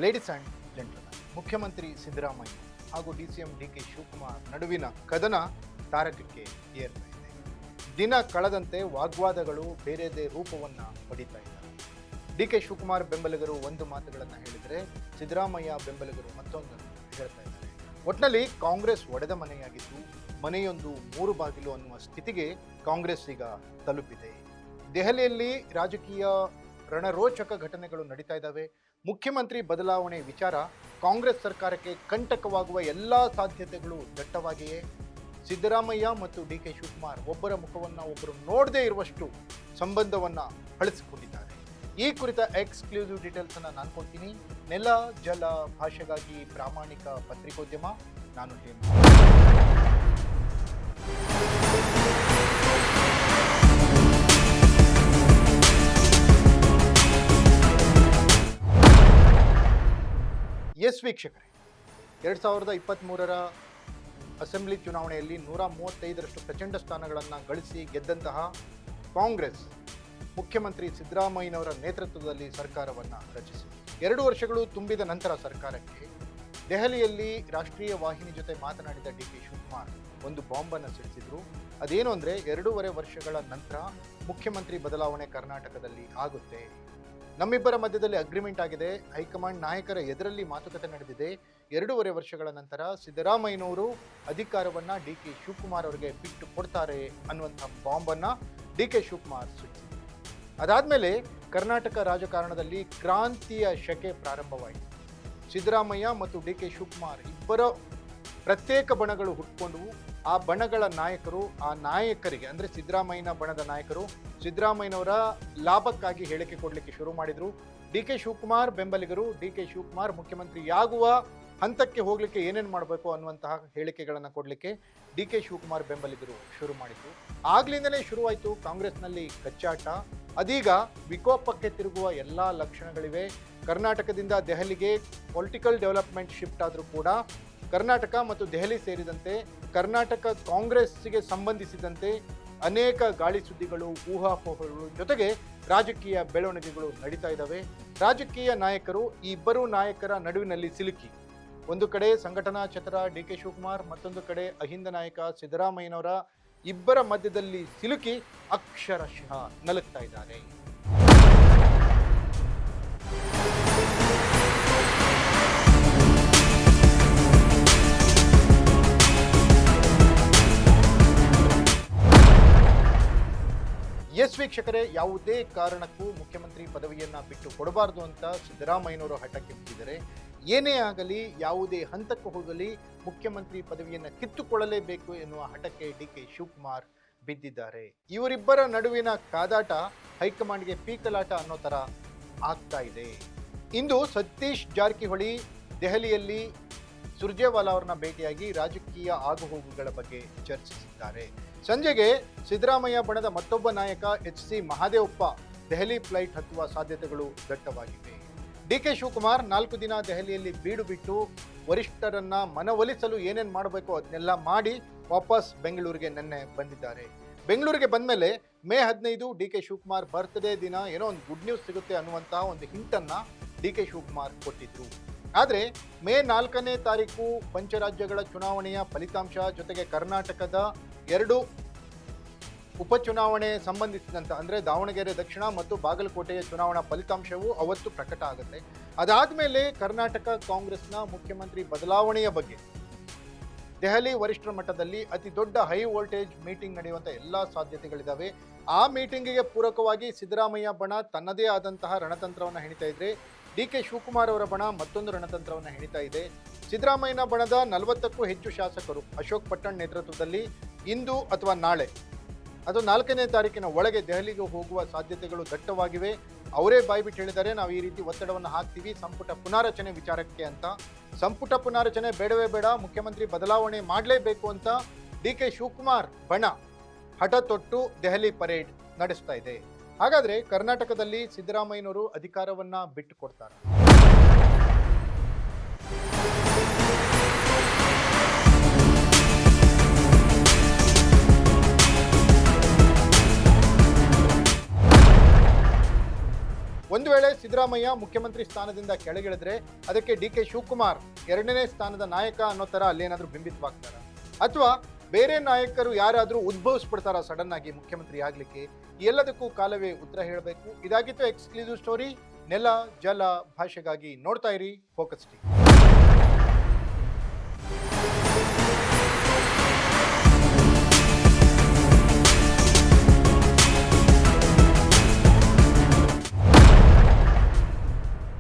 Ladies and gentleman, ಮುಖ್ಯಮಂತ್ರಿ ಸಿದ್ದರಾಮಯ್ಯ ಹಾಗೂ ಡಿ.ಸಿ.ಎಂ ಡಿ.ಕೆ. ಶಿವಕುಮಾರ್ ನಡುವಿನ ಕದನ ತಾರಕಕ್ಕೆ ಏರ್ತಾ ಇದೆ. ದಿನ ಕಳೆದಂತೆ ವಾಗ್ವಾದಗಳು ಬೇರೆದೇ ರೂಪವನ್ನು ಪಡಿತಾ ಇದ್ದಾರೆ. ಡಿ.ಕೆ. ಶಿವಕುಮಾರ್ ಬೆಂಬಲಿಗರು ಒಂದು ಮಾತುಗಳನ್ನು ಹೇಳಿದರೆ, ಸಿದ್ದರಾಮಯ್ಯ ಬೆಂಬಲಿಗರು ಮತ್ತೊಂದನ್ನು ಹೇಳ್ತಾ ಇದ್ದಾರೆ. ಒಟ್ಟಿನಲ್ಲಿ ಕಾಂಗ್ರೆಸ್ ಒಡೆದ ಮನೆಯಾಗಿದ್ದು, ಮನೆಯೊಂದು ಮೂರು ಬಾಗಿಲು ಅನ್ನುವ ಸ್ಥಿತಿಗೆ ಕಾಂಗ್ರೆಸ್ ಈಗ ತಲುಪಿದೆ. ದೆಹಲಿಯಲ್ಲಿ ರಾಜಕೀಯ ರಣರೋಚಕ ಘಟನೆಗಳು ನಡೀತಾ ಇದ್ದಾವೆ. ಮುಖ್ಯಮಂತ್ರಿ ಬದಲಾವಣೆ ವಿಚಾರ ಕಾಂಗ್ರೆಸ್ ಸರ್ಕಾರಕ್ಕೆ ಕಂಟಕವಾಗುವ ಎಲ್ಲ ಸಾಧ್ಯತೆಗಳು ದಟ್ಟವಾಗಿಯೇ. ಸಿದ್ದರಾಮಯ್ಯ ಮತ್ತು ಡಿ.ಕೆ. ಶಿವಕುಮಾರ್ ಒಬ್ಬರ ಮುಖವನ್ನು ಒಬ್ಬರು ನೋಡದೇ ಇರುವಷ್ಟು ಸಂಬಂಧವನ್ನು ಹಳಿಸಿಕೊಂಡಿದ್ದಾರೆ. ಈ ಕುರಿತ ಎಕ್ಸ್ಕ್ಲೂಸಿವ್ ಡೀಟೇಲ್ಸ್ ಅನ್ನು ನಾನು ಕೊಡ್ತೀನಿ. ನೆಲ ಜಲ ಭಾಷೆಗಾಗಿ ಪ್ರಾಮಾಣಿಕ ಪತ್ರಿಕೋದ್ಯಮ, ನಾನು ಹೇಮ. ಎಸ್ ವೀಕ್ಷಕರೇ, 2023ರ ಅಸೆಂಬ್ಲಿ ಚುನಾವಣೆಯಲ್ಲಿ 135ರಷ್ಟು ಪ್ರಚಂಡ ಸ್ಥಾನಗಳನ್ನು ಗಳಿಸಿ ಗೆದ್ದಂತಹ ಕಾಂಗ್ರೆಸ್ ಮುಖ್ಯಮಂತ್ರಿ ಸಿದ್ದರಾಮಯ್ಯನವರ ನೇತೃತ್ವದಲ್ಲಿ ಸರ್ಕಾರವನ್ನು ರಚಿಸಿದೆ. 2 ವರ್ಷಗಳು ತುಂಬಿದ ನಂತರ ಸರ್ಕಾರಕ್ಕೆ ದೆಹಲಿಯಲ್ಲಿ ರಾಷ್ಟ್ರೀಯ ವಾಹಿನಿ ಜೊತೆ ಮಾತನಾಡಿದ ಡಿ.ಕೆ. ಶಿವಕುಮಾರ್ ಒಂದು ಬಾಂಬನ್ನು ಸಿಡಿಸಿದ್ರು. ಅದೇನು ಅಂದರೆ, 2.5 ವರ್ಷಗಳ ನಂತರ ಮುಖ್ಯಮಂತ್ರಿ ಬದಲಾವಣೆ ಕರ್ನಾಟಕದಲ್ಲಿ ಆಗುತ್ತೆ. ನಮ್ಮಿಬ್ಬರ ಮಧ್ಯದಲ್ಲಿ ಅಗ್ರಿಮೆಂಟ್ ಆಗಿದೆ. ಹೈಕಮಾಂಡ್ ನಾಯಕರ ಎದುರಲ್ಲಿ ಮಾತುಕತೆ ನಡೆದಿದೆ. 2.5 ವರ್ಷಗಳ ನಂತರ ಸಿದ್ದರಾಮಯ್ಯನವರು ಅಧಿಕಾರವನ್ನು ಡಿ.ಕೆ. ಶಿವಕುಮಾರ್ ಅವರಿಗೆ ಬಿಟ್ಟು ಕೊಡ್ತಾರೆ ಅನ್ನುವಂಥ ಬಾಂಬನ್ನು ಡಿ.ಕೆ. ಶಿವಕುಮಾರ್ ಸಿಡಿಸಿದರು. ಅದಾದಮೇಲೆ ಕರ್ನಾಟಕ ರಾಜಕಾರಣದಲ್ಲಿ ಕ್ರಾಂತಿಯ ಶಕೆ ಪ್ರಾರಂಭವಾಯಿತು. ಸಿದ್ದರಾಮಯ್ಯ ಮತ್ತು ಡಿ.ಕೆ. ಶಿವಕುಮಾರ್ ಇಬ್ಬರ ಪ್ರತ್ಯೇಕ ಬಣಗಳು ಹುಟ್ಟುಕೊಂಡವು. ಆ ಬಣಗಳ ನಾಯಕರು, ಆ ನಾಯಕರಿಗೆ ಅಂದರೆ ಸಿದ್ದರಾಮಯ್ಯನ ಬಣದ ನಾಯಕರು ಸಿದ್ದರಾಮಯ್ಯನವರ ಲಾಭಕ್ಕಾಗಿ ಹೇಳಿಕೆ ಕೊಡಲಿಕ್ಕೆ ಶುರು ಮಾಡಿದರು. ಡಿ.ಕೆ. ಶಿವಕುಮಾರ್ ಬೆಂಬಲಿಗರು ಡಿ.ಕೆ. ಶಿವಕುಮಾರ್ ಮುಖ್ಯಮಂತ್ರಿಯಾಗುವ ಹಂತಕ್ಕೆ ಹೋಗಲಿಕ್ಕೆ ಏನೇನು ಮಾಡಬೇಕು ಅನ್ನುವಂತಹ ಹೇಳಿಕೆಗಳನ್ನು ಕೊಡಲಿಕ್ಕೆ ಡಿ.ಕೆ. ಶಿವಕುಮಾರ್ ಬೆಂಬಲಿಗರು ಶುರು ಮಾಡಿದರು. ಆಗ್ಲಿಂದಲೇ ಶುರುವಾಯಿತು ಕಾಂಗ್ರೆಸ್ನಲ್ಲಿ ಕಚ್ಚಾಟ. ಅದೀಗ ವಿಕೋಪಕ್ಕೆ ತಿರುಗುವ ಎಲ್ಲ ಲಕ್ಷಣಗಳಿವೆ. ಕರ್ನಾಟಕದಿಂದ ದೆಹಲಿಗೆ ಪೊಲಿಟಿಕಲ್ ಡೆವಲಪ್ಮೆಂಟ್ ಶಿಫ್ಟ್ ಆದರೂ ಕೂಡ ಕರ್ನಾಟಕ ಮತ್ತು ದೆಹಲಿ ಸೇರಿದಂತೆ ಕರ್ನಾಟಕ ಕಾಂಗ್ರೆಸ್ಸಿಗೆ ಸಂಬಂಧಿಸಿದಂತೆ ಅನೇಕ ಗಾಳಿ ಸುದ್ದಿಗಳು, ಊಹಾಪೋಹಗಳು ಜೊತೆಗೆ ರಾಜಕೀಯ ಬೆಳವಣಿಗೆಗಳು ನಡೀತಾ ಇದ್ದಾವೆ. ರಾಜಕೀಯ ನಾಯಕರು, ಈ ಇಬ್ಬರು ನಾಯಕರ ನಡುವಿನಲ್ಲಿ ಸಿಲುಕಿ, ಒಂದು ಕಡೆ ಸಂಘಟನಾ ಚತುರ ಡಿ.ಕೆ. ಶಿವಕುಮಾರ್, ಮತ್ತೊಂದು ಕಡೆ ಅಹಿಂದ ನಾಯಕ ಸಿದ್ದರಾಮಯ್ಯನವರ ಇಬ್ಬರ ಮಧ್ಯದಲ್ಲಿ ಸಿಲುಕಿ ಅಕ್ಷರಶಃ ನಲುಗ್ತಾ ಇದ್ದಾರೆ. ಎಸ್ ವೀಕ್ಷಕರೇ, ಯಾವುದೇ ಕಾರಣಕ್ಕೂ ಮುಖ್ಯಮಂತ್ರಿ ಪದವಿಯನ್ನು ಬಿಟ್ಟು ಕೊಡಬಾರದು ಅಂತ ಸಿದ್ದರಾಮಯ್ಯನವರು ಹಠಕ್ಕೆ ಬಿದ್ದಿದ್ದಾರೆ. ಏನೇ ಆಗಲಿ, ಯಾವುದೇ ಹಂತಕ್ಕೆ ಹೋಗಲಿ, ಮುಖ್ಯಮಂತ್ರಿ ಪದವಿಯನ್ನು ಕಿತ್ತುಕೊಳ್ಳಲೇಬೇಕು ಎನ್ನುವ ಹಠಕ್ಕೆ ಡಿ.ಕೆ. ಶಿವಕುಮಾರ್ ಬಿದ್ದಿದ್ದಾರೆ. ಇವರಿಬ್ಬರ ನಡುವಿನ ಕಾದಾಟ ಹೈಕಮಾಂಡ್ಗೆ ಪೀಕಲಾಟ ಅನ್ನೋ ಥರ ಆಗ್ತಾ ಇದೆ. ಇಂದು ಸತೀಶ್ ಜಾರಕಿಹೊಳಿ ದೆಹಲಿಯಲ್ಲಿ ಸುರ್ಜೇವಾಲಾ ಅವರನ್ನ ಭೇಟಿಯಾಗಿ ರಾಜಕೀಯ ಆಗುಹೋಗುಗಳ ಬಗ್ಗೆ ಚರ್ಚಿಸಿದ್ದಾರೆ. ಸಂಜೆಗೆ ಸಿದ್ದರಾಮಯ್ಯ ಬಣದ ಮತ್ತೊಬ್ಬ ನಾಯಕ ಎಚ್.ಸಿ. ಮಹದೇವಪ್ಪ ದೆಹಲಿ ಫ್ಲೈಟ್ ಹತ್ತುವ ಸಾಧ್ಯತೆಗಳು ದಟ್ಟವಾಗಿವೆ. ಡಿ.ಕೆ. ಶಿವಕುಮಾರ್ 4 ದಿನ ದೆಹಲಿಯಲ್ಲಿ ಬೀಡು ಬಿಟ್ಟು ವರಿಷ್ಠರನ್ನ ಮನವೊಲಿಸಲು ಏನೇನು ಮಾಡಬೇಕು ಅದನ್ನೆಲ್ಲ ಮಾಡಿ ವಾಪಸ್ ಬೆಂಗಳೂರಿಗೆ ನಿನ್ನೆ ಬಂದಿದ್ದಾರೆ. ಬೆಂಗಳೂರಿಗೆ ಬಂದ ಮೇಲೆ ಮೇ 15 ಡಿ.ಕೆ. ಶಿವಕುಮಾರ್ ಬರ್ತ್ಡೇ ದಿನ ಏನೋ ಒಂದು ಗುಡ್ ನ್ಯೂಸ್ ಸಿಗುತ್ತೆ ಅನ್ನುವಂತಹ ಒಂದು ಹಿಂಟನ್ನು ಡಿ.ಕೆ. ಶಿವಕುಮಾರ್ ಕೊಟ್ಟಿದ್ರು. ಆದರೆ ಮೇ 4ನೇ ತಾರೀಕು ಪಂಚರಾಜ್ಯಗಳ ಚುನಾವಣೆಯ ಫಲಿತಾಂಶ ಜೊತೆಗೆ ಕರ್ನಾಟಕದ 2 ಉಪಚುನಾವಣೆ ಸಂಬಂಧಿಸಿದಂಥ ಅಂದರೆ ದಾವಣಗೆರೆ ದಕ್ಷಿಣ ಮತ್ತು ಬಾಗಲಕೋಟೆಯ ಚುನಾವಣಾ ಫಲಿತಾಂಶವು ಅವತ್ತು ಪ್ರಕಟ ಆಗುತ್ತೆ. ಅದಾದಮೇಲೆ ಕರ್ನಾಟಕ ಕಾಂಗ್ರೆಸ್ನ ಮುಖ್ಯಮಂತ್ರಿ ಬದಲಾವಣೆಯ ಬಗ್ಗೆ ದೆಹಲಿ ವರಿಷ್ಠರ ಮಟ್ಟದಲ್ಲಿ ಅತಿ ದೊಡ್ಡ ಹೈ ವೋಲ್ಟೇಜ್ ಮೀಟಿಂಗ್ ನಡೆಯುವಂಥ ಎಲ್ಲ ಸಾಧ್ಯತೆಗಳಿದ್ದಾವೆ. ಆ ಮೀಟಿಂಗಿಗೆ ಪೂರಕವಾಗಿ ಸಿದ್ದರಾಮಯ್ಯ ಬಣ ತನ್ನದೇ ಆದಂತಹ ರಣತಂತ್ರವನ್ನು ಹೆಣಿತಾ ಇದ್ರೆ, ಡಿ.ಕೆ. ಶಿವಕುಮಾರ್ ಅವರ ಬಣ ಮತ್ತೊಂದು ರಣತಂತ್ರವನ್ನು ಹೆಣಿತಾ ಇದೆ. ಸಿದ್ದರಾಮಯ್ಯನ ಬಣದ 40ಕ್ಕೂ ಹೆಚ್ಚು ಶಾಸಕರು ಅಶೋಕ್ ಪಟ್ಟಣ್ ನೇತೃತ್ವದಲ್ಲಿ ಇಂದು ಅಥವಾ ನಾಳೆ ಅದು 4ನೇ ತಾರೀಕಿನ ಒಳಗೆ ದೆಹಲಿಗೆ ಹೋಗುವ ಸಾಧ್ಯತೆಗಳು ದಟ್ಟವಾಗಿವೆ. ಅವರೇ ಬಾಯ್ಬಿಟ್ಟು ಹೇಳಿದ್ದಾರೆ, ನಾವು ಈ ರೀತಿ ಒತ್ತಡವನ್ನು ಹಾಕ್ತೀವಿ ಸಂಪುಟ ಪುನಾರಚನೆ ವಿಚಾರಕ್ಕೆ ಅಂತ. ಸಂಪುಟ ಪುನಾರಚನೆ ಬೇಡವೇ ಬೇಡ, ಮುಖ್ಯಮಂತ್ರಿ ಬದಲಾವಣೆ ಮಾಡಲೇಬೇಕು ಅಂತ ಡಿ.ಕೆ. ಶಿವಕುಮಾರ್ ಬಣ ಹಠ ತೊಟ್ಟು ದೆಹಲಿ ಪರೇಡ್ ನಡೆಸ್ತಾ ಇದೆ. ಹಾಗಾದರೆ ಕರ್ನಾಟಕದಲ್ಲಿ ಸಿದ್ದರಾಮಯ್ಯನವರು ಅಧಿಕಾರವನ್ನು ಬಿಟ್ಟು ಕೊಡ್ತಾರೆ. ಒಂದು ವೇಳೆ ಸಿದ್ದರಾಮಯ್ಯ ಮುಖ್ಯಮಂತ್ರಿ ಸ್ಥಾನದಿಂದ ಕೆಳಗಿಳಿದ್ರೆ ಅದಕ್ಕೆ ಡಿ ಕೆ ಶಿವಕುಮಾರ್ ಎರಡನೇ ಸ್ಥಾನದ ನಾಯಕ ಅನ್ನೋ ತರ ಅಲ್ಲೇನಾದ್ರೂ ಬಿಂಬಿತವಾಗ್ತಾರ, ಅಥವಾ ಬೇರೆ ನಾಯಕರು ಯಾರಾದ್ರೂ ಉದ್ಭವಿಸ್ಬಿಡ್ತಾರ ಸಡನ್ ಆಗಿ ಮುಖ್ಯಮಂತ್ರಿ ಆಗ್ಲಿಕ್ಕೆ? ಎಲ್ಲದಕ್ಕೂ ಕಾಲವೇ ಉತ್ತರ ಹೇಳಬೇಕು. ಇದಾಗಿತ್ತು ಎಕ್ಸ್ಕ್ಲೂಸಿವ್ ಸ್ಟೋರಿ. ನೆಲ ಜಲ ಭಾಷೆಗಾಗಿ ನೋಡ್ತಾ ಇರಿ ಫೋಕಸ್ ಟಿವಿ.